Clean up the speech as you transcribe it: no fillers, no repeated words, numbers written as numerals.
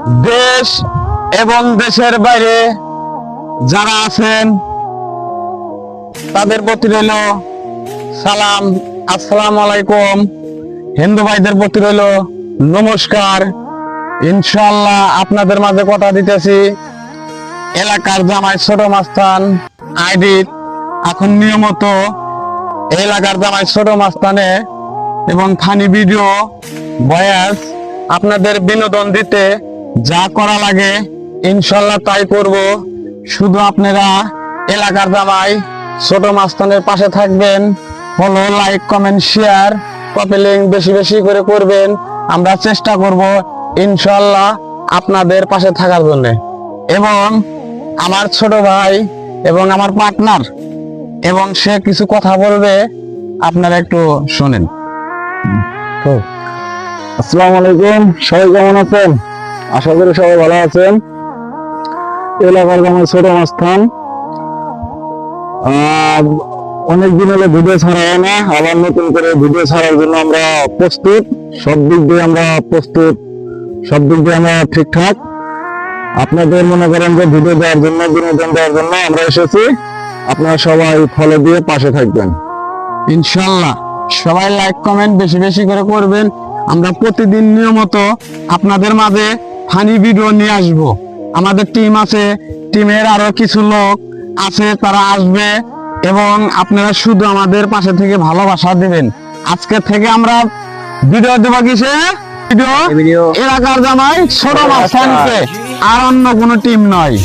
দেশ এবং দেশের বাইরে যারা আছেন তাদের প্রতি রইল সালাম, আসসালামু আলাইকুম। হিন্দু ভাইদের প্রতি রইল নমস্কার। ইনশাআল্লাহ আপনাদের মাঝে কথা দিতেছি এলাকার জামাই ছোট মাস্তান আইডি এখন নিয়মিত এলাকার জামাই ছোট মাস্তানে এবং ফানি ভিডিও ভয়েস আপনাদের বিনোদন দিতে যা করা লাগে ইনশাআল্লাহ তাই করব। শুধু আপনারা এলাকার জামাই ছোট মাস্তানের পাশে থাকবেন, follow, like, comment, share, copy link বেশি বেশি করে করবেন। আমরা চেষ্টা করব ইনশাআল্লাহ আপনাদের পাশে থাকার জন্য। এবং আমার ছোট ভাই এবং আমার পার্টনার এবং সে কিছু কথা বলবে, আপনারা একটু শোনেন। আসসালামু আলাইকুম, সবাই কেমন আছেন? আশা করি সবাই ভালো আছেন। এলাকার আমার ছোট মাস্তান অনেকদিন হলে ভিডিও ছাড়া হয় না, আবার নতুন করে ভিডিও ছাড়ার জন্য আমরা প্রস্তুত। সব দিক দিয়ে আমরা প্রস্তুত, সব দিক দিয়ে আমরা ঠিকঠাক। আপনাদের মনে করেন যে ভিডিও দেওয়ার জন্য, বিনোদন দেওয়ার জন্য আমরা এসেছি। আপনারা সবাই ফলো দিয়ে পাশে থাকবেন ইনশাআল্লাহ। সবাই লাইক কমেন্ট বেশি বেশি করে করবেন। আমরা প্রতিদিন নিয়মিত আপনাদের মাঝে ফানি ভিডিও নিয়ে আসব। আমাদের টিম আছে, টিমের আরো কিছু লোক আছে, তারা আসবে এবং আপনারা শুধু আমাদের পাশে থেকে ভালোবাসা দিবেন। আজকে থেকে আমরা ভিডিও দেবো কিসে? ভিডিও এলাকার জামাই ছোট মাস্তানকে, আর অন্য কোনো টিম নয়।